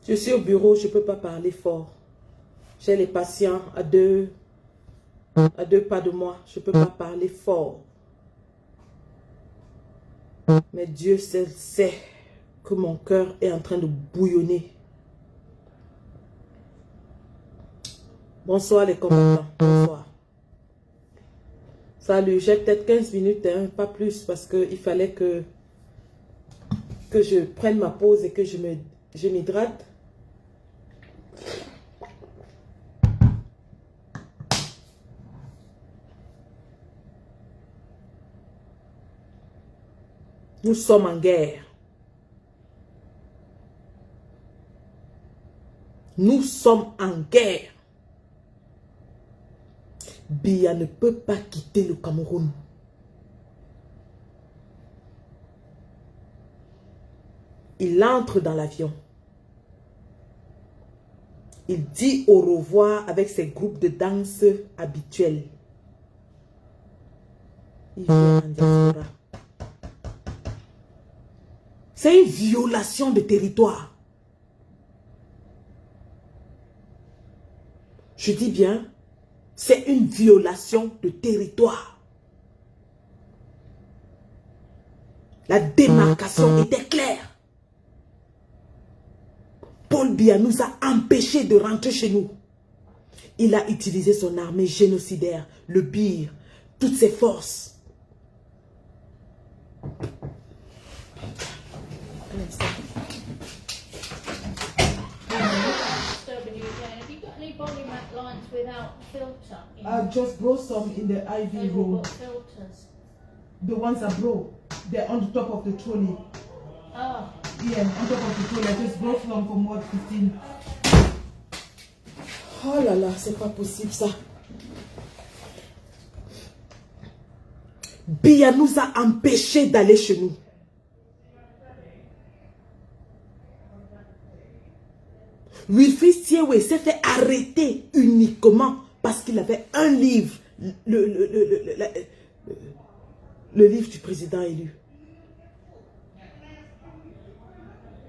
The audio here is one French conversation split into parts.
Je suis au bureau, je ne peux pas parler fort. J'ai les patients à deux pas de moi. Je ne peux pas parler fort. Mais Dieu seul sait que mon cœur est en train de bouillonner. Bonsoir les combattants. Bonsoir. Salut, j'ai peut-être 15 minutes, hein, pas plus, parce qu'il fallait que je prenne ma pause et que je m'hydrate. Nous sommes en guerre. Nous sommes en guerre. Biya ne peut pas quitter le Cameroun. Il entre dans l'avion. Il dit au revoir avec ses groupes de danse habituels. Il vient en diaspora. C'est une violation de territoire. Je dis bien, c'est une violation de territoire. La démarcation était claire. Paul Biya nous a empêchés de rentrer chez nous. Il a utilisé son armée génocidaire, le BIR, toutes ses forces. I just brought some in the IV room. The ones I brought, they're on the top of the trolley. Oh. Yeah, on top of the trolley. I just brought some from Ward 15. Oh là là, c'est pas possible ça. Biya nous a empêchés d'aller chez nous. Wilfried Siewe s'est fait arrêter uniquement parce qu'il avait un livre, le livre du président élu.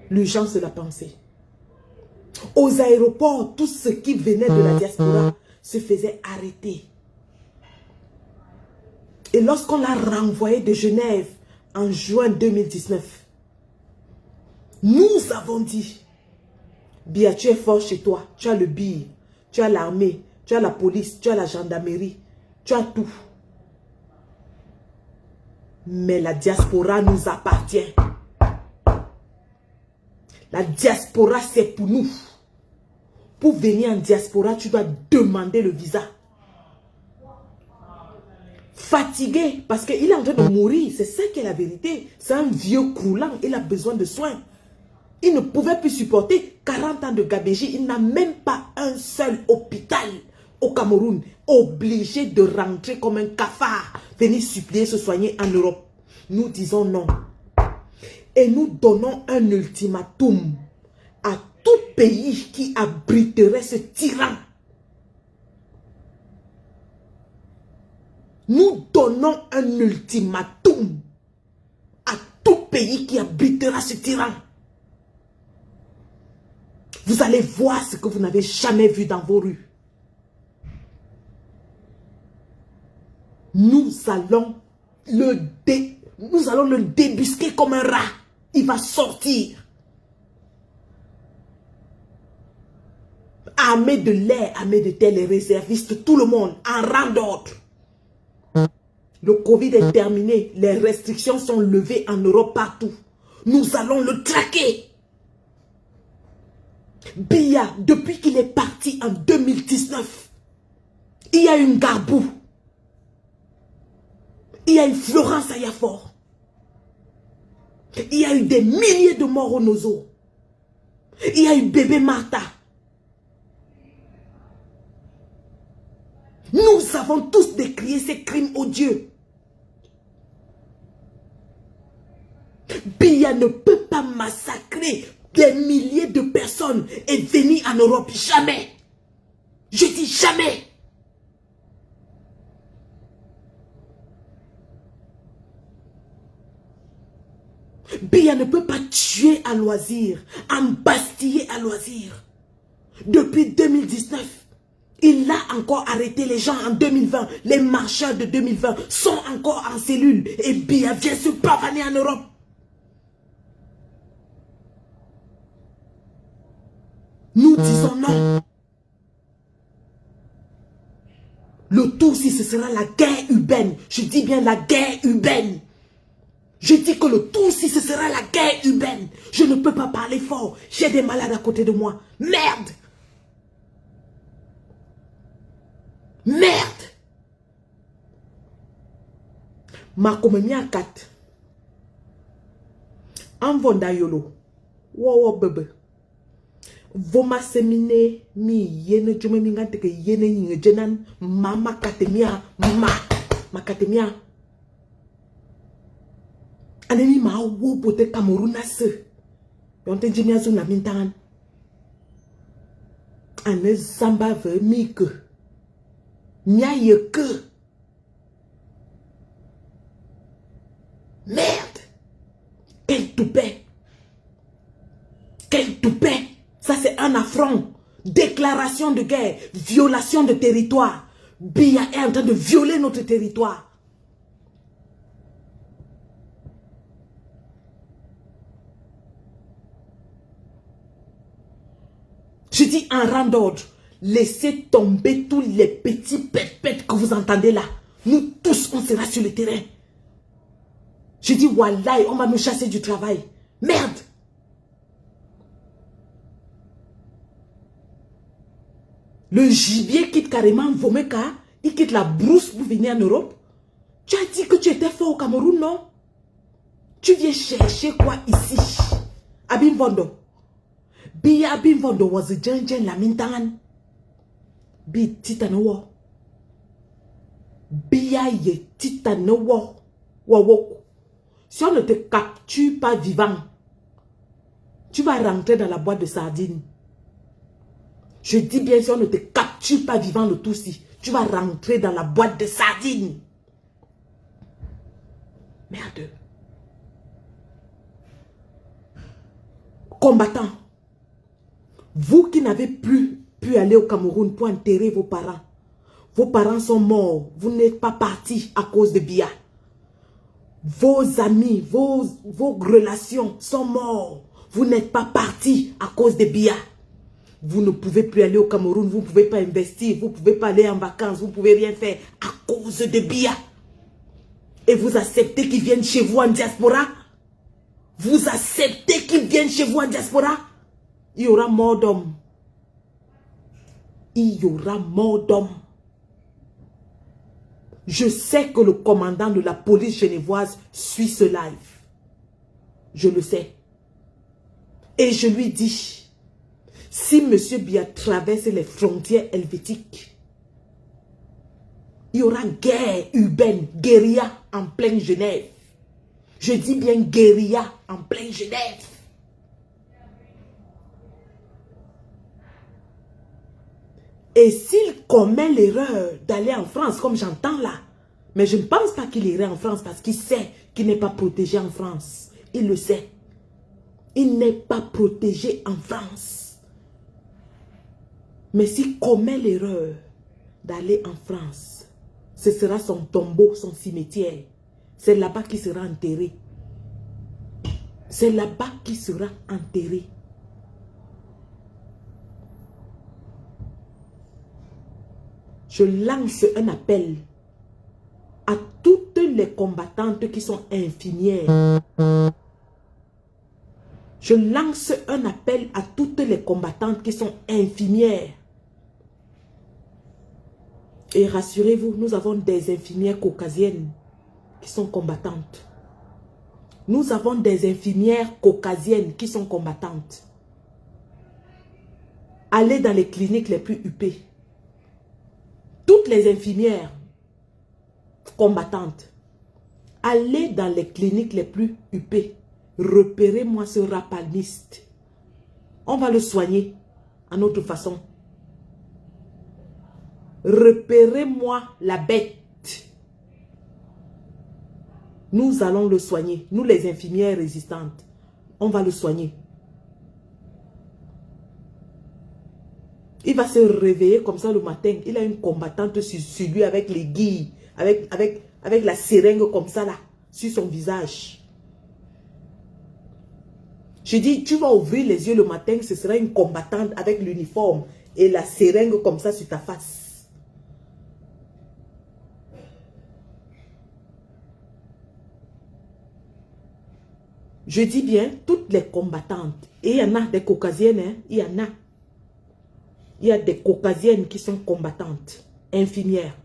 L'urgence de la pensée. Aux aéroports, tous ceux qui venaient de la diaspora se faisaient arrêter. Et lorsqu'on l'a renvoyé de Genève en juin 2019, nous avons dit, Biya, tu es fort chez toi, tu as le BIR, tu as l'armée, tu as la police, tu as la gendarmerie, tu as tout. Mais la diaspora nous appartient. La diaspora, c'est pour nous. Pour venir en diaspora, tu dois demander le visa. Fatigué, parce qu'il est en train de mourir, c'est ça qui est la vérité. C'est un vieux croulant, il a besoin de soins. Il ne pouvait plus supporter 40 ans de gabégie. Il n'a même pas un seul hôpital au Cameroun. Obligé de rentrer comme un cafard, venir supplier se soigner en Europe. Nous disons non. Et nous donnons un ultimatum à tout pays qui abriterait ce tyran. Nous donnons un ultimatum à tout pays qui abritera ce tyran. Vous allez voir ce que vous n'avez jamais vu dans vos rues. Nous allons le débusquer comme un rat. Il va sortir. Armée de l'air, armée de terre, les réservistes, tout le monde en rang d'ordre. Le Covid est terminé. Les restrictions sont levées en Europe partout. Nous allons le traquer. Biya, depuis qu'il est parti en 2019, il y a une Garbou. Il y a une Florence Ayafor. Il y a eu des milliers de morts au Nozo. Il y a eu bébé Martha. Nous avons tous décrié ces crimes odieux. Biya ne peut pas massacrer des milliers de personnes et venir en Europe. Jamais. Je dis jamais. Biya ne peut pas tuer à loisir, embastiller à loisir. Depuis 2019, il a encore arrêté les gens en 2020. Les marcheurs de 2020 sont encore en cellule. Et Biya vient se pavaner en Europe. Nous disons non. Le tout, si ce sera la guerre urbaine. Je dis bien la guerre urbaine. Je dis que le tout, si ce sera la guerre urbaine. Je ne peux pas parler fort. J'ai des malades à côté de moi. Merde. Merde. Ma comemia 4. En vonda yolo. Wow bebe. Voma semine mi yene jume mingante ke yene yinge jenan mama katemia ma katemia. Anemi ma wo bote Cameroun se. Yonte jimia zo na mintan. Ane zamba ve mi ke. Nya ye ke. Merde. Quel toupet. Quel toupet. Ça c'est un affront. Déclaration de guerre. Violation de territoire. Biya est en train de violer notre territoire. Je dis en rang d'ordre. Laissez tomber tous les petits pètes que vous entendez là. Nous tous, on sera sur le terrain. Je dis, wallahi, on va nous chasser du travail. Merde. Le gibier quitte carrément Vomeka. Il quitte la brousse pour venir en Europe. Tu as dit que tu étais fort au Cameroun, non? Tu viens chercher quoi ici? Abimbondo. Biya Abimbondo was a jen la mintangan. Bi titanowo. Biya ye titanowo. Wawoko. Si on ne te capture pas vivant, tu vas rentrer dans la boîte de sardines. Je dis bien, si on ne te capture pas vivant le Tutsi, tu vas rentrer dans la boîte de sardines. Merde. Combattants, vous qui n'avez plus pu aller au Cameroun pour enterrer vos parents sont morts, vous n'êtes pas partis à cause de Biya. Vos amis, vos relations sont morts, vous n'êtes pas partis à cause de Biya. Vous ne pouvez plus aller au Cameroun, vous ne pouvez pas investir, vous ne pouvez pas aller en vacances, vous ne pouvez rien faire à cause de Biya. Et vous acceptez qu'ils viennent chez vous en diaspora? Vous acceptez qu'ils viennent chez vous en diaspora? Il y aura mort d'hommes. Il y aura mort d'hommes. Je sais que le commandant de la police genevoise suit ce live. Je le sais. Et je lui dis... Si M. Biya traverse les frontières helvétiques, il y aura guerre urbaine, guérilla en pleine Genève. Je dis bien guérilla en pleine Genève. Et s'il commet l'erreur d'aller en France, comme j'entends là, mais je ne pense pas qu'il irait en France parce qu'il sait qu'il n'est pas protégé en France. Il le sait. Il n'est pas protégé en France. Mais s'il commet l'erreur d'aller en France, ce sera son tombeau, son cimetière. C'est là-bas qu'il sera enterré. C'est là-bas qu'il sera enterré. Je lance un appel à toutes les combattantes qui sont infirmières. Je lance un appel à toutes les combattantes qui sont infirmières. Et rassurez-vous, nous avons des infirmières caucasiennes qui sont combattantes. Nous avons des infirmières caucasiennes qui sont combattantes. Allez dans les cliniques les plus huppées. Toutes les infirmières combattantes. Allez dans les cliniques les plus huppées. Repérez-moi ce rapalmiste. On va le soigner à notre façon. Repérez-moi la bête. Nous allons le soigner. Nous, les infirmières résistantes, on va le soigner. Il va se réveiller comme ça le matin. Il a une combattante sur lui avec les guilles, avec la seringue comme ça là, sur son visage. Je dis, tu vas ouvrir les yeux le matin, ce sera une combattante avec l'uniforme et la seringue comme ça sur ta face. Je dis bien, toutes les combattantes. Et il y en a des caucasiennes, hein, il y en a. Il y a des caucasiennes qui sont combattantes, infirmières.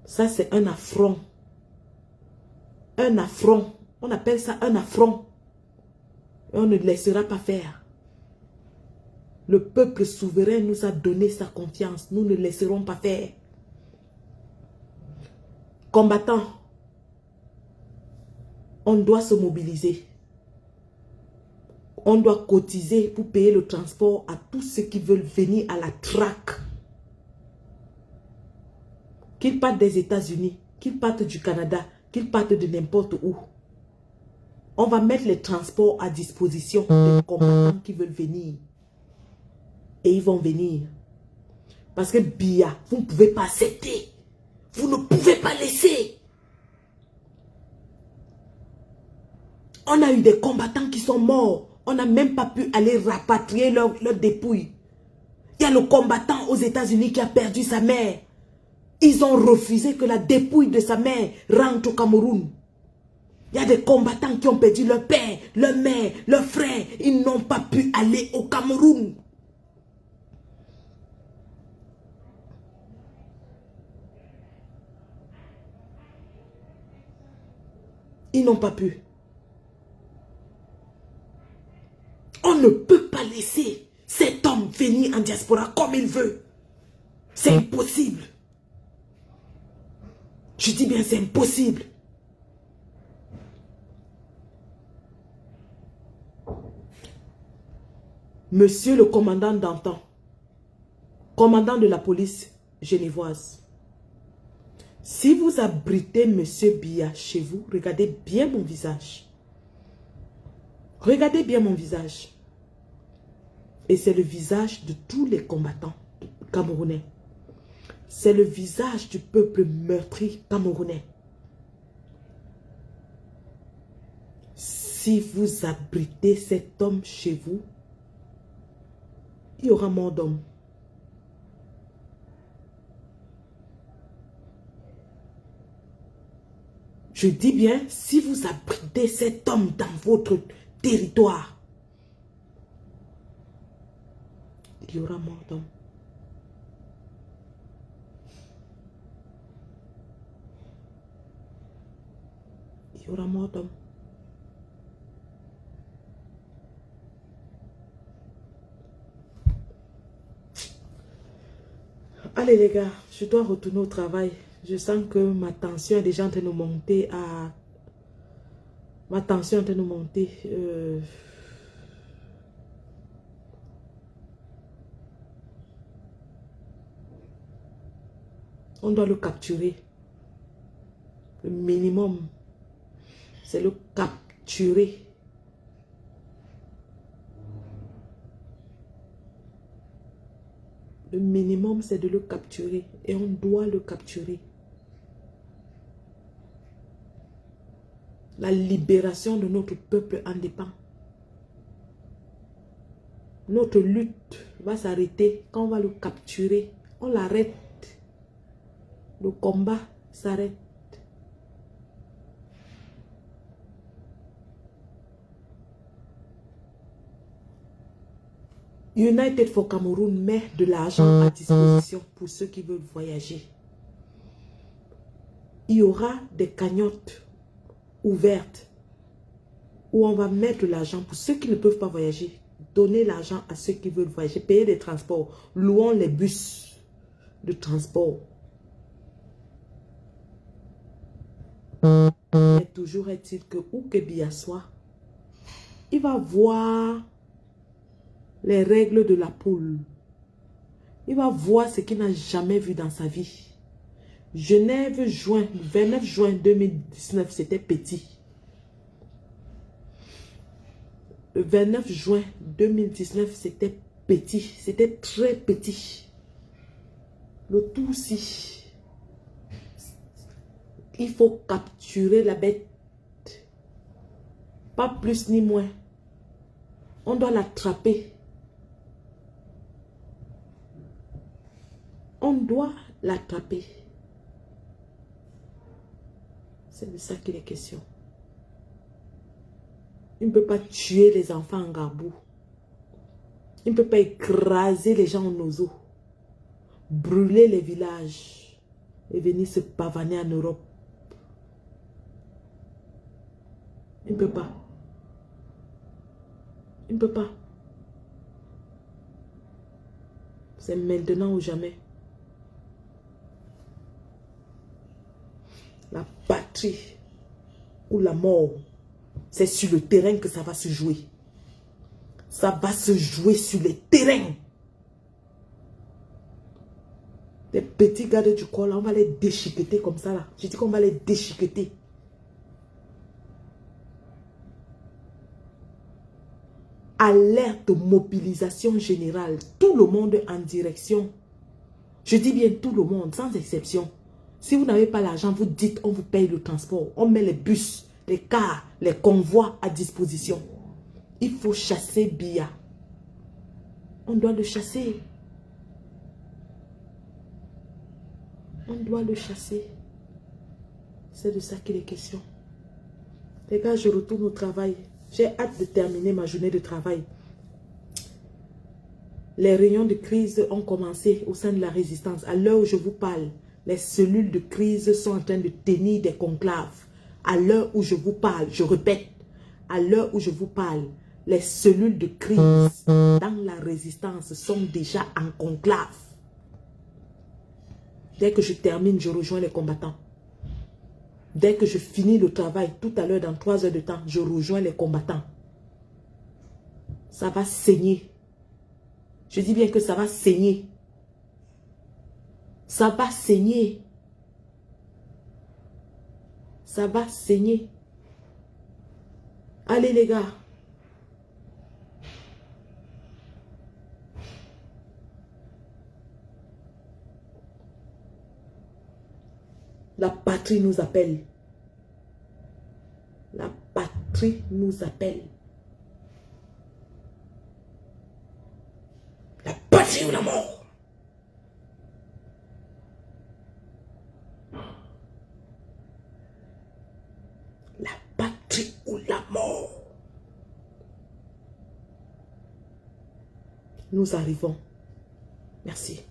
Ça, c'est un affront. Un affront. On appelle ça un affront. Et on ne laissera pas faire. Le peuple souverain nous a donné sa confiance. Nous ne laisserons pas faire. Combattants, on doit se mobiliser. On doit cotiser pour payer le transport à tous ceux qui veulent venir à la traque. Qu'ils partent des États-Unis, qu'ils partent du Canada, qu'ils partent de n'importe où. On va mettre les transports à disposition des combattants qui veulent venir. Et ils vont venir. Parce que Biya, vous ne pouvez pas accepter. Vous ne pouvez pas laisser. On a eu des combattants qui sont morts. On n'a même pas pu aller rapatrier leurs dépouilles. Il y a le combattant aux États-Unis qui a perdu sa mère. Ils ont refusé que la dépouille de sa mère rentre au Cameroun. Il y a des combattants qui ont perdu leur père, leur mère, leur frère. Ils n'ont pas pu aller au Cameroun. Ils n'ont pas pu. On ne peut pas laisser cet homme venir en diaspora comme il veut. C'est impossible. Je dis bien, c'est impossible. Monsieur le commandant d'antan, commandant de la police genevoise, si vous abritez Monsieur Biya chez vous, regardez bien mon visage. Regardez bien mon visage. Et c'est le visage de tous les combattants camerounais. C'est le visage du peuple meurtri camerounais. Si vous abritez cet homme chez vous, il y aura mort d'homme. Je dis bien, si vous abritez cet homme dans votre territoire, il y aura mort d'homme. Il y aura mort d'homme. Allez les gars, je dois retourner au travail. Je sens que ma tension est déjà en train de monter à... Ma tension est en train de monter. On doit le capturer. Le minimum, c'est le capturer. Le minimum, c'est de le capturer. Et on doit le capturer. La libération de notre peuple en dépend. Notre lutte va s'arrêter quand on va le capturer. On l'arrête. Le combat s'arrête. United for Cameroun met de l'argent à disposition pour ceux qui veulent voyager. il y aura des cagnottes ouvertes où on va mettre l'argent pour ceux qui ne peuvent pas voyager. Donner l'argent à ceux qui veulent voyager, payer les transports, louons les bus de transport. Mais toujours est-il que où que Biya soit, il va voir les règles de la poule. Il va voir ce qu'il n'a jamais vu dans sa vie. Genève, juin, 29 juin 2019, c'était petit. Le 29 juin 2019, c'était petit. C'était très petit. Le tout ci, il faut capturer la bête. Pas plus ni moins. On doit l'attraper. On doit l'attraper. C'est de ça qu'il est question. Il ne peut pas tuer les enfants en garbou. Il ne peut pas écraser les gens en oiseaux. Brûler les villages. Et venir se pavaner en Europe. Il ne peut pas. Il ne peut pas. C'est maintenant ou jamais. La patrie ou la mort, c'est sur le terrain que ça va se jouer. Ça va se jouer sur les terrains. Les petits gardes du corps, là, on va les déchiqueter comme ça, là. Je dis qu'on va les déchiqueter. Alerte, mobilisation générale. Tout le monde en direction. Je dis bien tout le monde, sans exception. Si vous n'avez pas l'argent, vous dites, on vous paye le transport. On met les bus, les cars, les convois à disposition. Il faut chasser Biya. On doit le chasser. On doit le chasser. C'est de ça qu'il est question. Les gars, je retourne au travail. J'ai hâte de terminer ma journée de travail. Les réunions de crise ont commencé au sein de la résistance. À l'heure où je vous parle, les cellules de crise sont en train de tenir des conclaves. À l'heure où je vous parle, je répète, à l'heure où je vous parle, les cellules de crise dans la résistance sont déjà en conclave. Dès que je termine, je rejoins les combattants. Dès que je finis le travail, tout à l'heure, dans 3 heures de temps, je rejoins les combattants. Ça va saigner. Je dis bien que ça va saigner. Ça va saigner. Ça va saigner. Allez les gars. La patrie nous appelle. La patrie nous appelle. La patrie ou la mort. La patrie ou la mort. Nous arrivons. Merci.